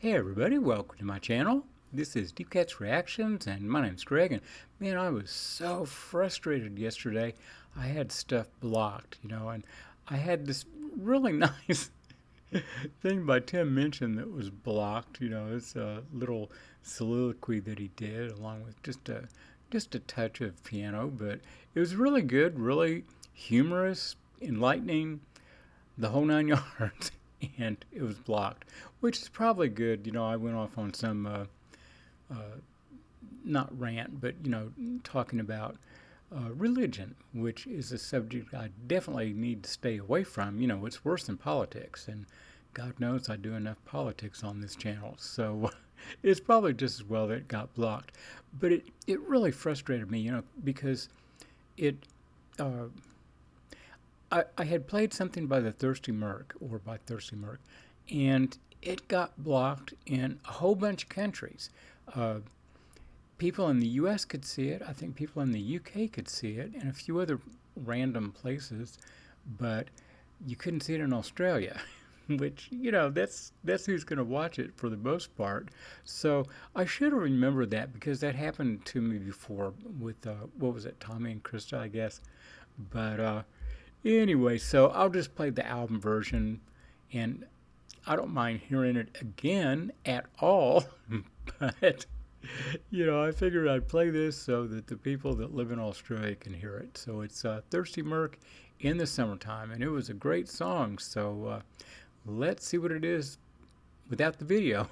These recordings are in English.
Hey everybody, welcome to my channel. This is Deep Cat's Reactions, and my name's Greg. And man, I was so frustrated yesterday. I had stuff blocked, and I had this really nice thing by Tim Minchin that was blocked. It's a little soliloquy that he did, along with just a touch of piano, but it was really good, really humorous, enlightening, the whole 9 yards. And it was blocked, which is probably good. I went off on some, not rant, but, talking about religion, which is a subject I definitely need to stay away from. It's worse than politics, and God knows I do enough politics on this channel. So it's probably just as well that it got blocked. But it really frustrated me, because it... I had played something by the Thirsty Merc, and it got blocked in a whole bunch of countries. People in the U.S. could see it. I think people in the U.K. could see it, and a few other random places, but you couldn't see it in Australia, which, that's who's going to watch it for the most part. So I should have remembered that, because that happened to me before with, what was it, Tommy and Krista, I guess. But, anyway, so I'll just play the album version, and I don't mind hearing it again at all, but, I figured I'd play this so that the people that live in Australia can hear it. So it's Thirsty Merc in the Summertime, and it was a great song, so let's see what it is without the video.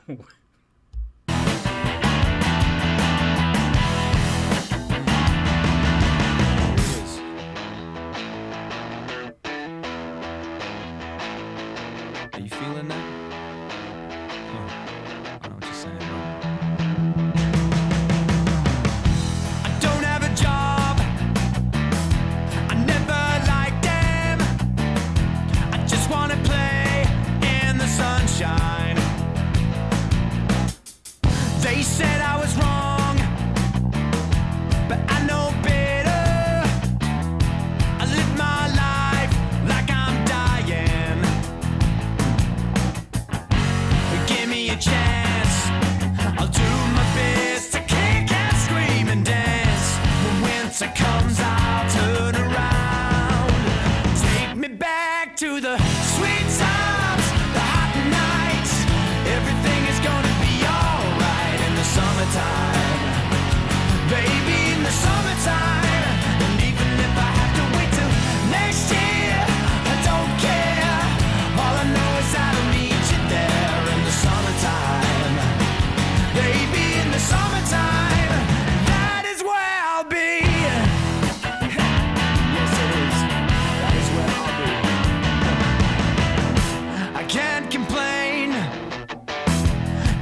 Are you feeling that? I know what you're saying, bro. I don't have a job. I never liked them. I just wanna play in the sunshine. They said I was wrong, but I know better. I live my life like I'm dying. Give me a chance, I'll do my best to kick and scream and dance. When winter comes, I'll turn around. Take me back to the sweet times, the hot nights. Everything is gonna be alright in the summertime. Baby, in the summertime. And even if I have to wait till next year, I don't care. All I know is I'll meet you there in the summertime. Baby, in the summertime, that is where I'll be. Yes, it is. That is where I'll be. I can't complain,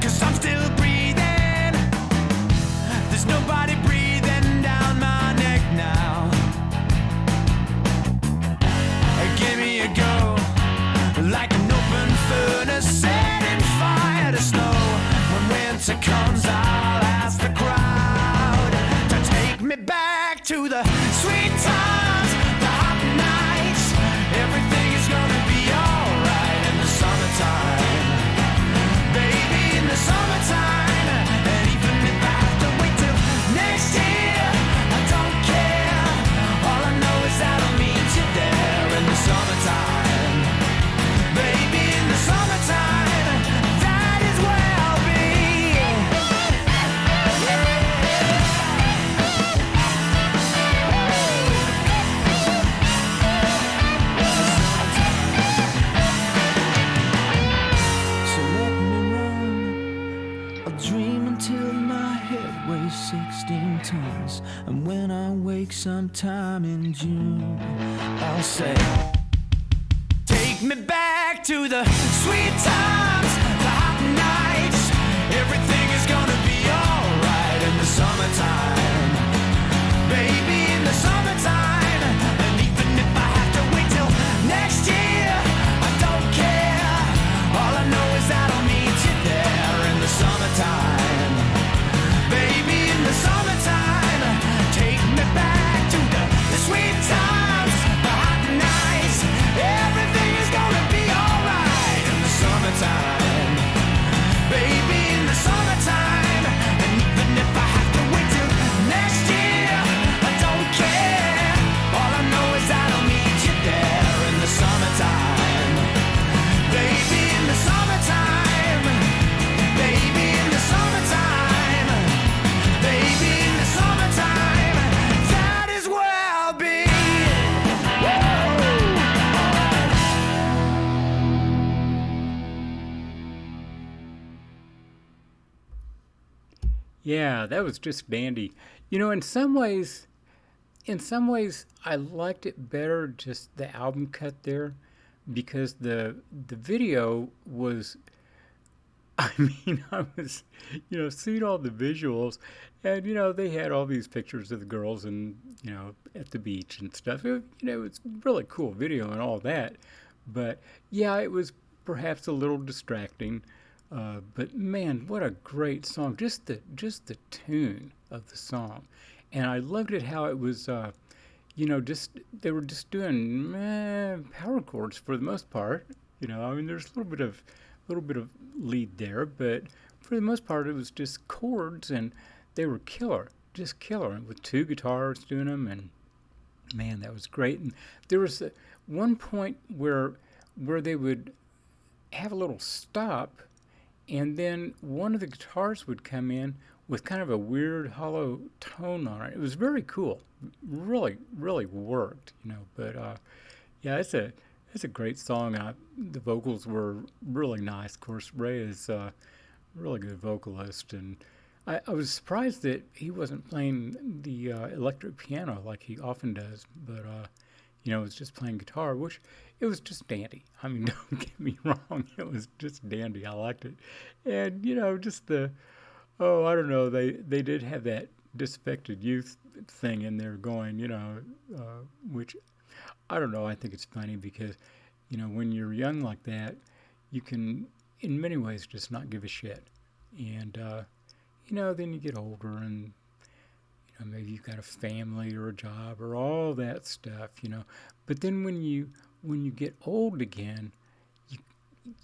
'cause I'm still breathing. There's nobody breathing down my neck now. Give me a go, like an open furnace setting fire to snow. When winter comes, I'll ask the crowd to take me back to the sweet times, the hot nights. Everything is gonna be alright in the summertime. Baby, in the summertime. And even if I have to wait till next year, I don't care. All I know is that I'll meet you there in the summertime. Baby, in the summertime, that is where I'll be. So let me run, I'll dream until my head weighs 16 tons. And when I wake sometime in June, I'll say, take me back to the sweet times, the hot nights. Everything is gonna be alright in the summertime. Baby, in the summertime. And even if I have to wait till next year, I don't care. All I know is that I'll meet you there in the summertime. Baby, in the summertime. Take me back to the sweet times, the hot nights. Everything is gonna be alright in the summertime. Yeah, that was just dandy. In some ways, I liked it better, just the album cut there, because the video was. I mean, I was, seeing all the visuals, and they had all these pictures of the girls and at the beach and stuff. It's really cool video and all that, but yeah, it was perhaps a little distracting. But man, what a great song! Just the tune of the song, and I loved it how it was. Just they were just doing power chords for the most part. I mean, there's a little bit of lead there, but for the most part, it was just chords, and they were killer, just killer, and with two guitars doing them, and man, that was great. And there was one point where they would have a little stop, and then one of the guitars would come in with kind of a weird hollow tone on it. It was very cool, really, really worked, But yeah, it's a great song. The vocals were really nice. Of course, Ray is a really good vocalist, and I was surprised that he wasn't playing the electric piano like he often does, but was just playing guitar, which it was just dandy. I mean, don't get me wrong, it was just dandy. I liked it, and just I don't know, they did have that disaffected youth thing in there going, which I don't know. I think it's funny because, when you're young like that, you can, in many ways, just not give a shit. And, then you get older and, maybe you've got a family or a job or all that stuff. But then when you get old again, you,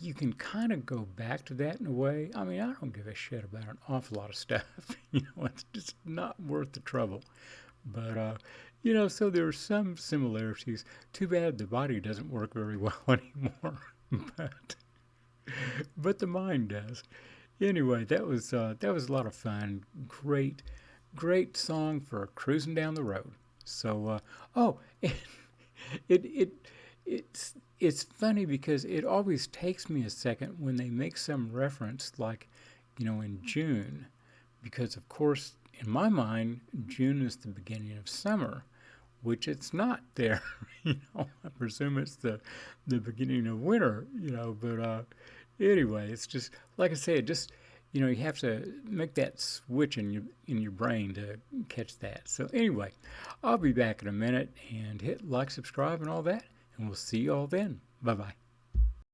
you can kind of go back to that in a way. I mean, I don't give a shit about an awful lot of stuff. It's just not worth the trouble. But, so there are some similarities. Too bad the body doesn't work very well anymore. but, but the mind does. Anyway, that was a lot of fun. Great song for cruising down the road. So, it, it it's funny because it always takes me a second when they make some reference, like, in June, because of course in my mind June is the beginning of summer, which it's not there. I presume it's the beginning of winter. But anyway, it's just like I said, just you have to make that switch in your brain to catch that. So anyway, I'll be back in a minute and hit like, subscribe, and all that, and we'll see you all then. Bye bye.